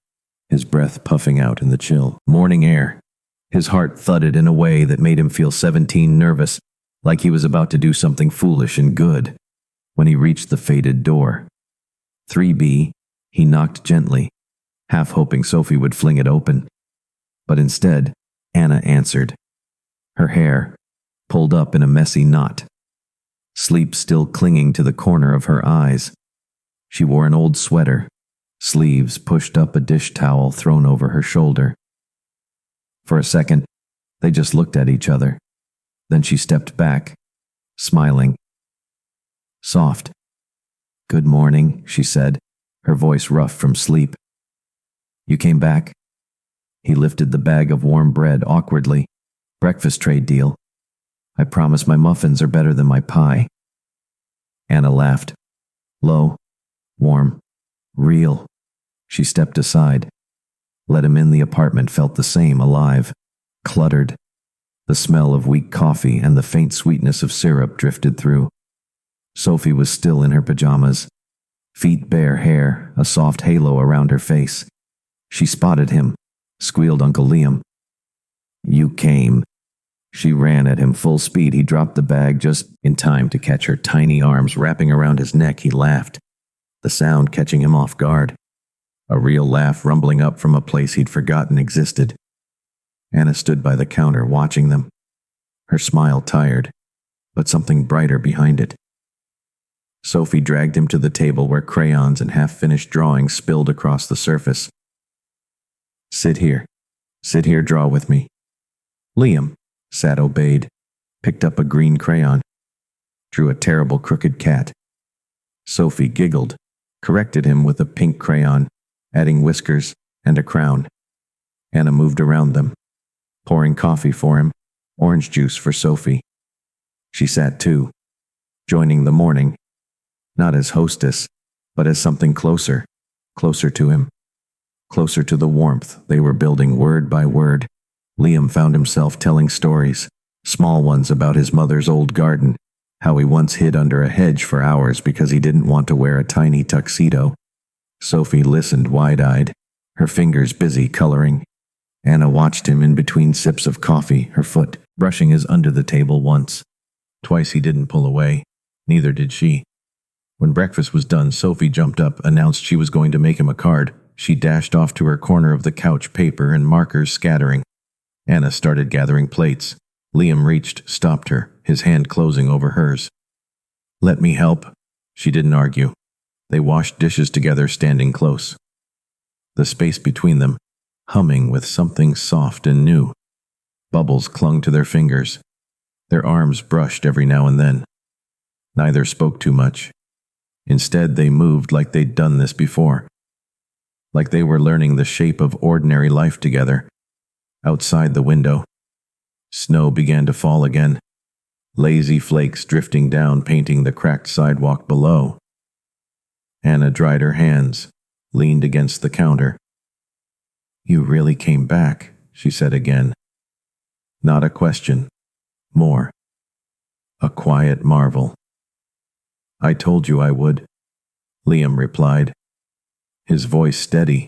his breath puffing out in the chill morning air. His heart thudded in a way that made him feel 17 nervous, like he was about to do something foolish and good. When he reached the faded door, 3B, he knocked gently, half hoping Sophie would fling it open. But instead, Anna answered. Her hair, pulled up in a messy knot. Sleep still clinging to the corner of her eyes. She wore an old sweater, sleeves pushed up a dish towel thrown over her shoulder. For a second, they just looked at each other. Then she stepped back, smiling. Soft. "Good morning," she said, her voice rough from sleep. "You came back?" He lifted the bag of warm bread awkwardly. "Breakfast trade deal. I promise my muffins are better than my pie." Anna laughed. Low, warm, real. She stepped aside. Let him in. The apartment felt the same, alive, cluttered. The smell of weak coffee and the faint sweetness of syrup drifted through. Sophie was still in her pajamas. Feet bare, hair, a soft halo around her face. She spotted him, squealed Uncle Liam. "You came." She ran at him full speed. He dropped the bag just in time to catch her tiny arms wrapping around his neck. He laughed, the sound catching him off guard. A real laugh rumbling up from a place he'd forgotten existed. Anna stood by the counter watching them, her smile tired, but something brighter behind it. Sophie dragged him to the table where crayons and half-finished drawings spilled across the surface. Sit here, draw with me. Liam, Sad obeyed, picked up a green crayon, drew a terrible crooked cat. Sophie giggled, corrected him with a pink crayon, adding whiskers and a crown. Anna moved around them, pouring coffee for him, orange juice for Sophie. She sat too, joining the morning, not as hostess, but as something closer to him, closer to the warmth they were building word by word. Liam found himself telling stories, small ones about his mother's old garden, how he once hid under a hedge for hours because he didn't want to wear a tiny tuxedo. Sophie listened wide-eyed, her fingers busy coloring. Anna watched him in between sips of coffee, her foot brushing his under the table once. Twice he didn't pull away, neither did she. When breakfast was done, Sophie jumped up, announced she was going to make him a card. She dashed off to her corner of the couch, paper and markers scattering. Anna started gathering plates. Liam reached, stopped her, his hand closing over hers. Let me help. She didn't argue. They washed dishes together, standing close. The space between them, humming with something soft and new. Bubbles clung to their fingers. Their arms brushed every now and then. Neither spoke too much. Instead, they moved like they'd done this before. Like they were learning the shape of ordinary life together. Outside the window, snow began to fall again. Lazy flakes drifting down, painting the cracked sidewalk below. Anna dried her hands, leaned against the counter. You really came back, she said again. Not a question. More. A quiet marvel. I told you I would, Liam replied, his voice steady.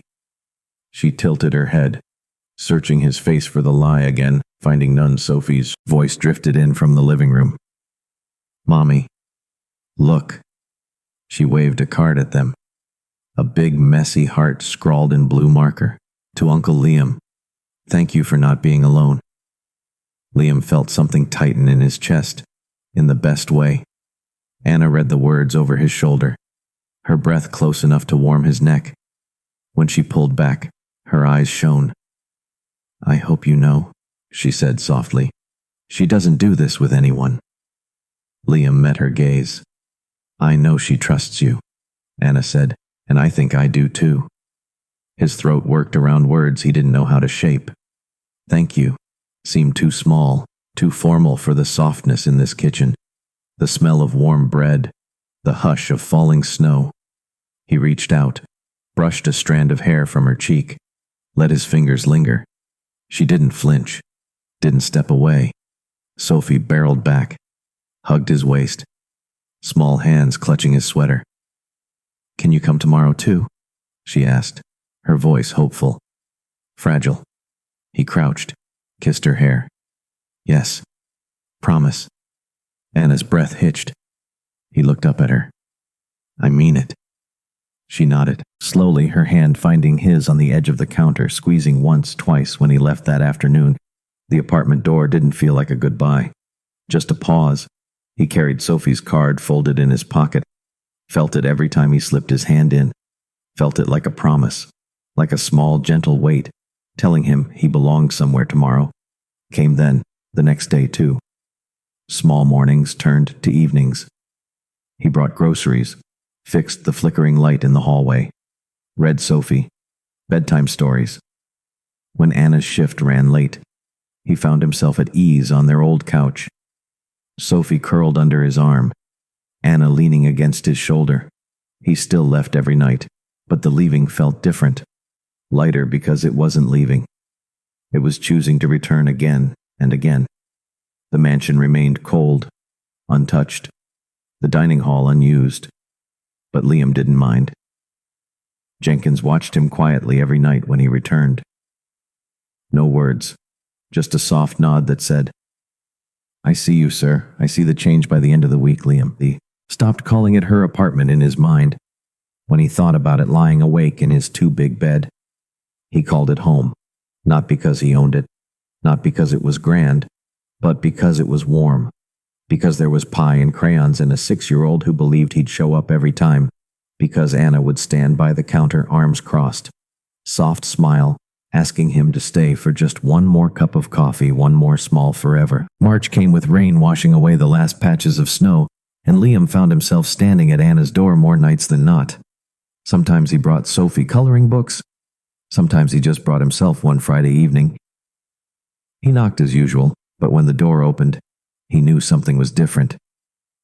She tilted her head, searching his face for the lie again, finding none. Sophie's voice drifted in from the living room. Mommy, look. She waved a card at them. A big, messy heart scrawled in blue marker. To Uncle Liam. Thank you for not being alone. Liam felt something tighten in his chest, in the best way. Anna read the words over his shoulder, her breath close enough to warm his neck. When she pulled back, her eyes shone. I hope you know, she said softly. She doesn't do this with anyone. Liam met her gaze. I know she trusts you, Anna said, and I think I do too. His throat worked around words he didn't know how to shape. Thank you seemed too small, too formal for the softness in this kitchen, the smell of warm bread, the hush of falling snow. He reached out, brushed a strand of hair from her cheek, let his fingers linger. She didn't flinch, didn't step away. Sophie barreled back, hugged his waist, small hands clutching his sweater. Can you come tomorrow too? She asked, her voice hopeful, fragile. He crouched, kissed her hair. Yes. Promise. Anna's breath hitched. He looked up at her. I mean it. She nodded, slowly, her hand finding his on the edge of the counter, squeezing once, twice when he left that afternoon. The apartment door didn't feel like a goodbye, just a pause. He carried Sophie's card folded in his pocket, felt it every time he slipped his hand in, felt it like a promise, like a small, gentle weight, telling him he belonged somewhere tomorrow. Came then, the next day too. Small mornings turned to evenings. He brought groceries, fixed the flickering light in the hallway, read Sophie, bedtime stories. When Anna's shift ran late, he found himself at ease on their old couch. Sophie curled under his arm, Anna leaning against his shoulder. He still left every night, but the leaving felt different, lighter because it wasn't leaving. It was choosing to return again and again. The mansion remained cold, untouched, the dining hall unused, but Liam didn't mind. Jenkins watched him quietly every night when he returned. No words, just a soft nod that said, I see you, sir. I see the change by the end of the week, Liam. He stopped calling it her apartment in his mind. When he thought about it lying awake in his too-big bed, he called it home, not because he owned it, not because it was grand, but because it was warm, because there was pie and crayons and a 6-year-old who believed he'd show up every time, because Anna would stand by the counter, arms crossed, soft smile, asking him to stay for just one more cup of coffee, one more small forever. March came with rain washing away the last patches of snow, and Liam found himself standing at Anna's door more nights than not. Sometimes he brought Sophie coloring books. Sometimes he just brought himself one Friday evening. He knocked as usual, but when the door opened, he knew something was different.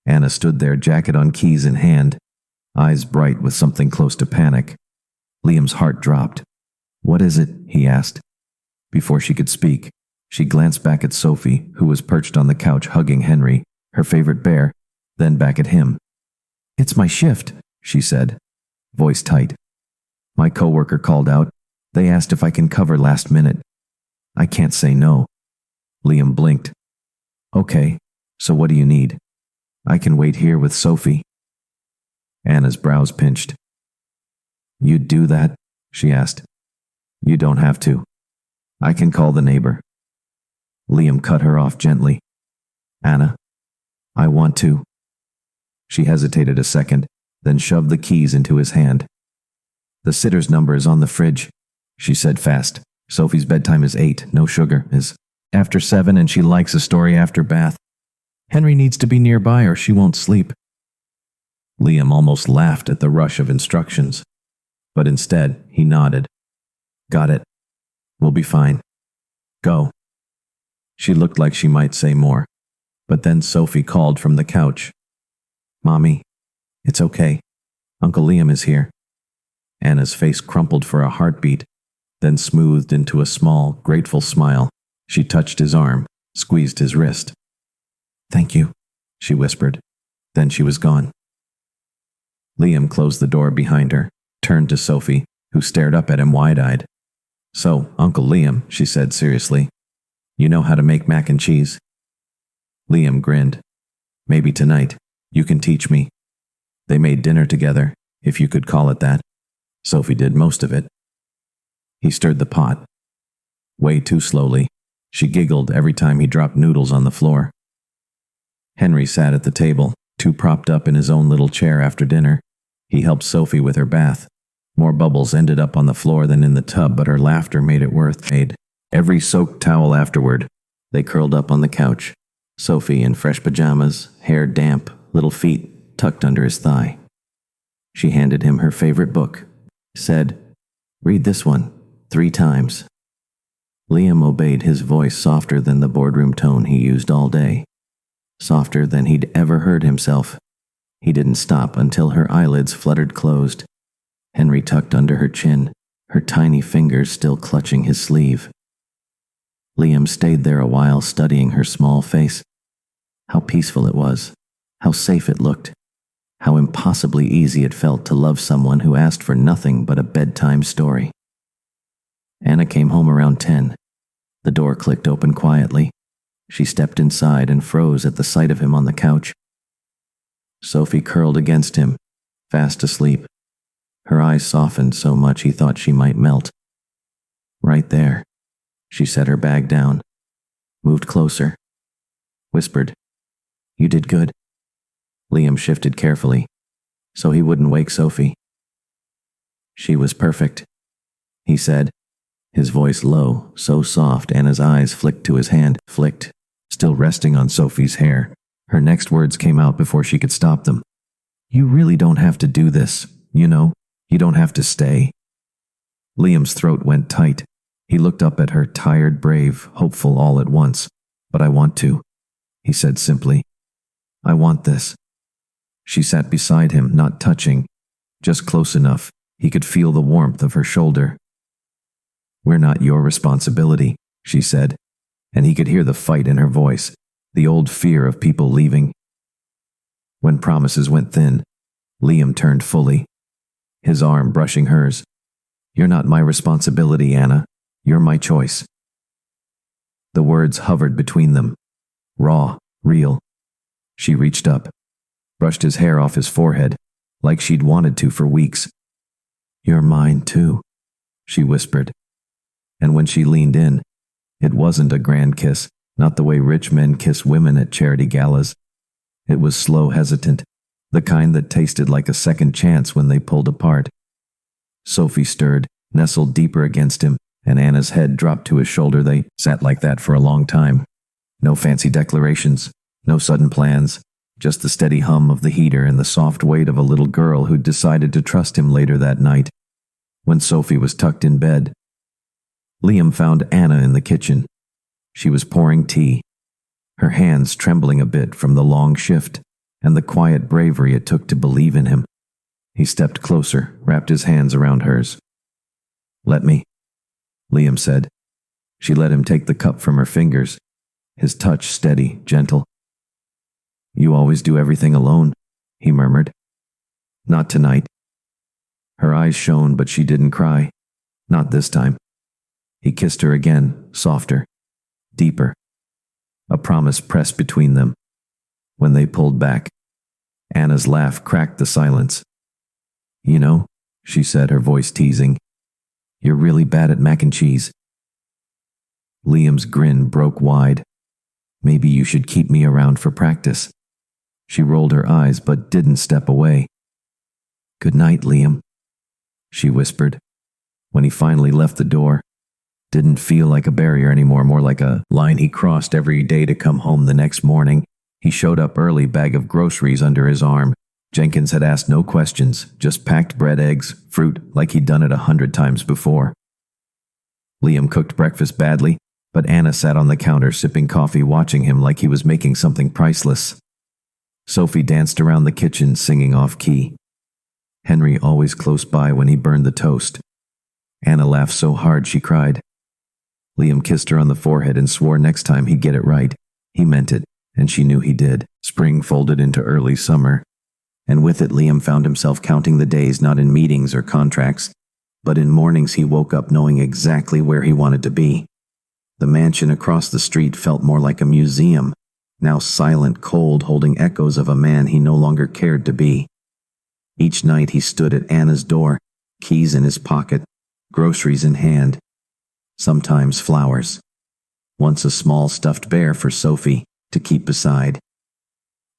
Anna stood there, jacket on, keys in hand, eyes bright with something close to panic. Liam's heart dropped. "What is it?" he asked. Before she could speak, she glanced back at Sophie, who was perched on the couch hugging Henry, her favorite bear, then back at him. "It's my shift," she said, voice tight. "My coworker called out. They asked if I can cover last minute. I can't say no." Liam blinked. "Okay, so what do you need? I can wait here with Sophie." Anna's brows pinched. "You'd do that?" she asked. "You don't have to. I can call the neighbor." Liam cut her off gently. "Anna, I want to." She hesitated a second, then shoved the keys into his hand. "The sitter's number is on the fridge," she said fast. "Sophie's bedtime is 8, no sugar, is after 7, and she likes a story after bath. Henry needs to be nearby or she won't sleep." Liam almost laughed at the rush of instructions, but instead he nodded. "Got it. We'll be fine. Go." She looked like she might say more, but then Sophie called from the couch. "Mommy, it's okay. Uncle Liam is here." Anna's face crumpled for a heartbeat, then smoothed into a small, grateful smile. She touched his arm, squeezed his wrist. "Thank you," she whispered. Then she was gone. Liam closed the door behind her, turned to Sophie, who stared up at him wide-eyed. "So, Uncle Liam," she said seriously, "you know how to make mac and cheese?" Liam grinned. "Maybe tonight. You can teach me." They made dinner together, if you could call it that. Sophie did most of it. He stirred the pot. Way too slowly. She giggled every time he dropped noodles on the floor. Henry sat at the table, too propped up in his own little chair after dinner. He helped Sophie with her bath. More bubbles ended up on the floor than in the tub, but her laughter made it worth it. Every soaked towel afterward, they curled up on the couch. Sophie in fresh pajamas, hair damp, little feet tucked under his thigh. She handed him her favorite book, said, "Read this one 3 times." Liam obeyed, his voice softer than the boardroom tone he used all day. Softer than he'd ever heard himself. He didn't stop until her eyelids fluttered closed. Henry tucked under her chin, her tiny fingers still clutching his sleeve. Liam stayed there a while, studying her small face. How peaceful it was. How safe it looked. How impossibly easy it felt to love someone who asked for nothing but a bedtime story. Anna came home around 10. The door clicked open quietly. She stepped inside and froze at the sight of him on the couch. Sophie curled against him, fast asleep. Her eyes softened so much he thought she might melt. "Right there." She set her bag down, moved closer, whispered, "You did good." Liam shifted carefully, so he wouldn't wake Sophie. "She was perfect," he said, his voice low, so soft Anna's eyes flicked to his hand, still resting on Sophie's hair. Her next words came out before she could stop them. "You really don't have to do this, you know. You don't have to stay." Liam's throat went tight. He looked up at her, tired, brave, hopeful all at once. "But I want to," he said simply. "I want this." She sat beside him, not touching, just close enough he could feel the warmth of her shoulder. "We're not your responsibility," she said, and he could hear the fight in her voice, the old fear of people leaving. When promises went thin, Liam turned fully, his arm brushing hers. "You're not my responsibility, Anna. You're my choice." The words hovered between them, raw, real. She reached up, brushed his hair off his forehead, like she'd wanted to for weeks. "You're mine too," she whispered. And when she leaned in, it wasn't a grand kiss, not the way rich men kiss women at charity galas. It was slow, hesitant, the kind that tasted like a second chance when they pulled apart. Sophie stirred, nestled deeper against him, and Anna's head dropped to his shoulder. They sat like that for a long time. No fancy declarations, no sudden plans, just the steady hum of the heater and the soft weight of a little girl who'd decided to trust him later that night. When Sophie was tucked in bed, Liam found Anna in the kitchen. She was pouring tea, her hands trembling a bit from the long shift and the quiet bravery it took to believe in him. He stepped closer, wrapped his hands around hers. "Let me," Liam said. She let him take the cup from her fingers, his touch steady, gentle. "You always do everything alone," he murmured. "Not tonight." Her eyes shone, but she didn't cry. Not this time. He kissed her again, softer, deeper. A promise pressed between them. When they pulled back, Anna's laugh cracked the silence. "You know," she said, her voice teasing, "you're really bad at mac and cheese." Liam's grin broke wide. "Maybe you should keep me around for practice." She rolled her eyes but didn't step away. "Good night, Liam," she whispered. When he finally left the door, didn't feel like a barrier anymore, more like a line he crossed every day to come home the next morning. He showed up early, bag of groceries under his arm. Jenkins had asked no questions, just packed bread, eggs, fruit, like he'd done it 100 times before. Liam cooked breakfast badly, but Anna sat on the counter sipping coffee, watching him like he was making something priceless. Sophie danced around the kitchen, singing off-key. Henry always close by when he burned the toast. Anna laughed so hard she cried. Liam kissed her on the forehead and swore next time he'd get it right. He meant it, and she knew he did. Spring folded into early summer, and with it Liam found himself counting the days, not in meetings or contracts, but in mornings he woke up knowing exactly where he wanted to be. The mansion across the street felt more like a museum, now silent, cold, holding echoes of a man he no longer cared to be. Each night he stood at Anna's door, keys in his pocket, groceries in hand, sometimes flowers. Once a small stuffed bear for Sophie to keep beside.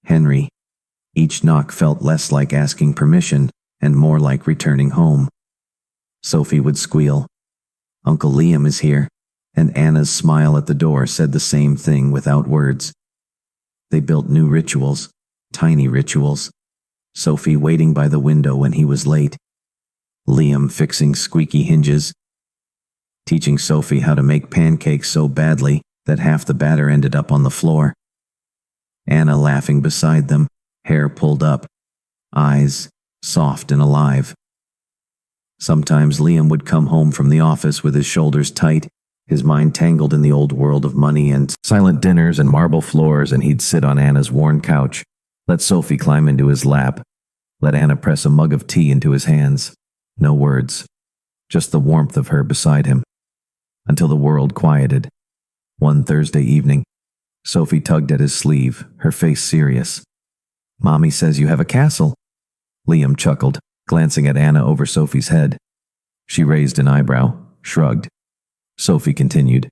Henry. Each knock felt less like asking permission and more like returning home. Sophie would squeal, "Uncle Liam is here," and Anna's smile at the door said the same thing without words. They built new rituals, tiny rituals. Sophie waiting by the window when he was late. Liam fixing squeaky hinges. Teaching Sophie how to make pancakes so badly that half the batter ended up on the floor. Anna laughing beside them, hair pulled up, eyes soft and alive. Sometimes Liam would come home from the office with his shoulders tight, his mind tangled in the old world of money and silent dinners and marble floors, and he'd sit on Anna's worn couch, let Sophie climb into his lap, let Anna press a mug of tea into his hands. No words, just the warmth of her beside him. Until the world quieted. One Thursday evening, Sophie tugged at his sleeve, her face serious. "Mommy says you have a castle." Liam chuckled, glancing at Anna over Sophie's head. She raised an eyebrow, shrugged. Sophie continued,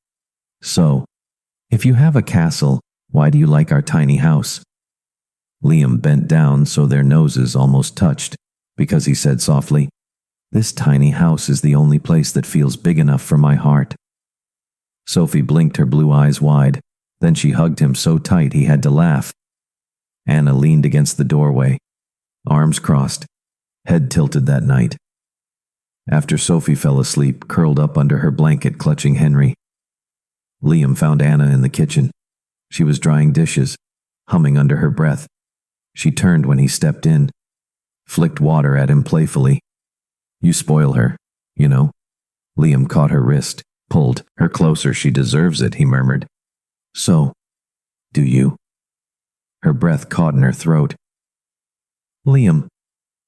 "So, if you have a castle, why do you like our tiny house?" Liam bent down so their noses almost touched, because he said softly, "This tiny house is the only place that feels big enough for my heart." Sophie blinked her blue eyes wide, then she hugged him so tight he had to laugh. Anna leaned against the doorway, arms crossed, head tilted that night. After Sophie fell asleep, curled up under her blanket clutching Henry, Liam found Anna in the kitchen. She was drying dishes, humming under her breath. She turned when he stepped in, flicked water at him playfully. "You spoil her, you know." Liam caught her wrist, pulled her closer. "She deserves it," he murmured. "So, do you?" Her breath caught in her throat. "Liam,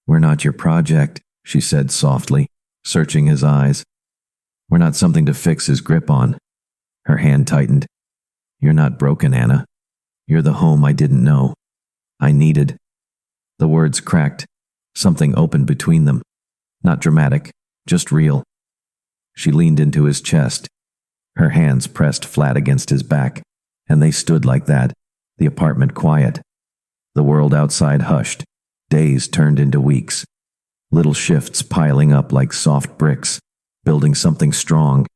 we're not your project," she said softly, searching his eyes. "We're not something to fix his grip on." Her hand tightened. "You're not broken, Anna. You're the home I didn't know. I needed." The words cracked. Something opened between them. Not dramatic, just real. She leaned into his chest, her hands pressed flat against his back, and they stood like that, the apartment quiet. The world outside hushed. Days turned into weeks. Little shifts piling up like soft bricks, building something strong.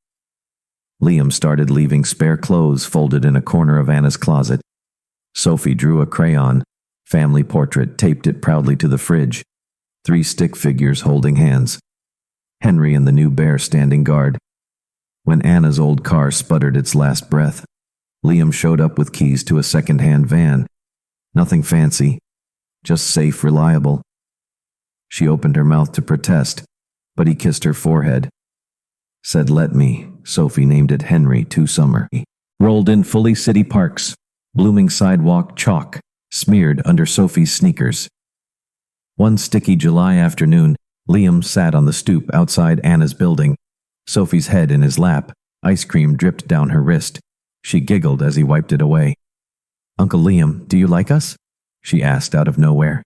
Liam started leaving spare clothes folded in a corner of Anna's closet. Sophie drew a crayon, family portrait, taped it proudly to the fridge. 3 stick figures holding hands. Henry and the new bear standing guard. When Anna's old car sputtered its last breath, Liam showed up with keys to a second-hand van. Nothing fancy, just safe, reliable. She opened her mouth to protest, but he kissed her forehead. Said, "Let me." Sophie named it Henry 2 Summer. Rolled in fully city parks, blooming sidewalk chalk, smeared under Sophie's sneakers. One sticky July afternoon, Liam sat on the stoop outside Anna's building, Sophie's head in his lap. Ice cream dripped down her wrist. She giggled as he wiped it away. "Uncle Liam, do you like us?" she asked out of nowhere.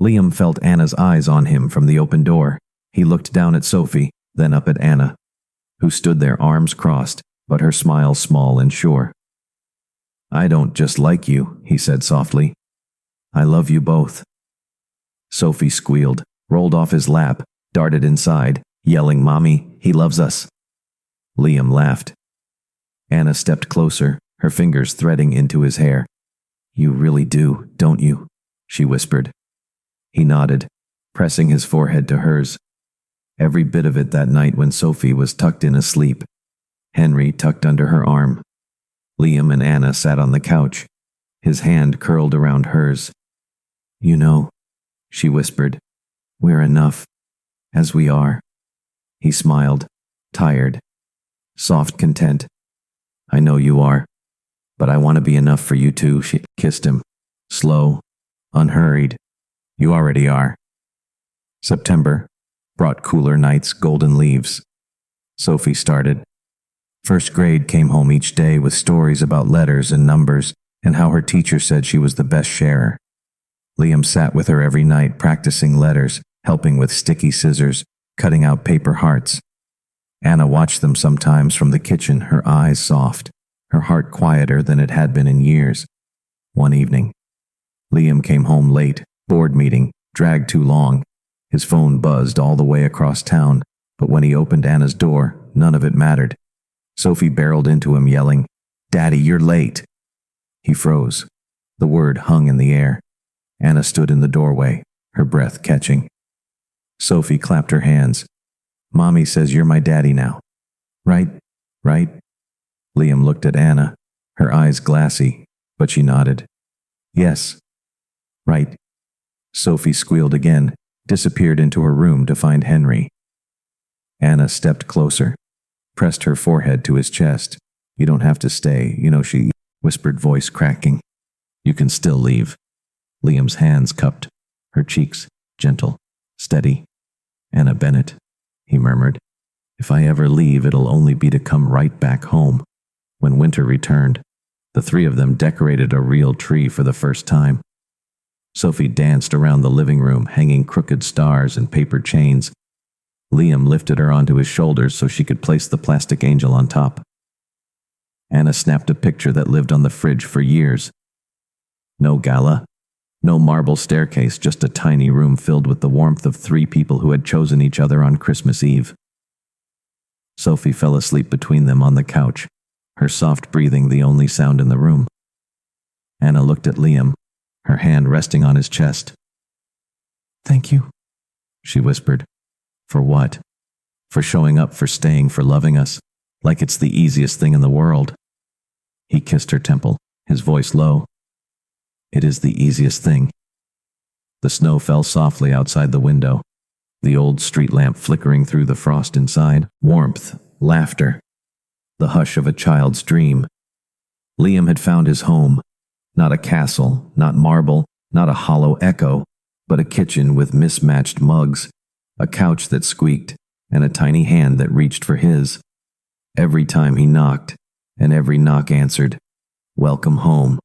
Liam felt Anna's eyes on him from the open door. He looked down at Sophie, then up at Anna, who stood there arms crossed, but her smile small and sure. "I don't just like you," he said softly. "I love you both." Sophie squealed, rolled off his lap, darted inside, yelling, "Mommy, he loves us." Liam laughed. Anna stepped closer, her fingers threading into his hair. "You really do, don't you?" she whispered. He nodded, pressing his forehead to hers. Every bit of it that night when Sophie was tucked in asleep, Henry tucked under her arm. Liam and Anna sat on the couch, his hand curled around hers. "You know," she whispered, "we're enough, as we are." He smiled, tired, soft content. "I know you are, but I want to be enough for you too." She kissed him, slow, unhurried. "You already are." September brought cooler nights, golden leaves. Sophie started. First grade came home each day with stories about letters and numbers and how her teacher said she was the best sharer. Liam sat with her every night practicing letters, helping with sticky scissors, cutting out paper hearts. Anna watched them sometimes from the kitchen, her eyes soft, her heart quieter than it had been in years. One evening, Liam came home late, board meeting, dragged too long. His phone buzzed all the way across town, but when he opened Anna's door, none of it mattered. Sophie barreled into him, yelling, "Daddy, you're late." He froze. The word hung in the air. Anna stood in the doorway, her breath catching. Sophie clapped her hands. "Mommy says you're my daddy now. Right? Right?" Liam looked at Anna, her eyes glassy, but she nodded. "Yes. Right." Sophie squealed again, disappeared into her room to find Henry. Anna stepped closer, pressed her forehead to his chest. "You don't have to stay, you know," she whispered, voice cracking. "You can still leave." Liam's hands cupped, her cheeks gentle, steady. "Anna Bennett," he murmured. "If I ever leave, it'll only be to come right back home." When winter returned, the 3 of them decorated a real tree for the first time. Sophie danced around the living room, hanging crooked stars and paper chains. Liam lifted her onto his shoulders so she could place the plastic angel on top. Anna snapped a picture that lived on the fridge for years. No gala, no marble staircase, just a tiny room filled with the warmth of 3 people who had chosen each other on Christmas Eve. Sophie fell asleep between them on the couch, her soft breathing the only sound in the room. Anna looked at Liam, her hand resting on his chest. "Thank you," she whispered. "For what?" "For showing up, for staying, for loving us, like it's the easiest thing in the world." He kissed her temple, his voice low. "It is the easiest thing." The snow fell softly outside the window, the old street lamp flickering through the frost inside. Warmth, laughter, the hush of a child's dream. Liam had found his home. Not a castle, not marble, not a hollow echo, but a kitchen with mismatched mugs, a couch that squeaked, and a tiny hand that reached for his. Every time he knocked, and every knock answered, "Welcome home."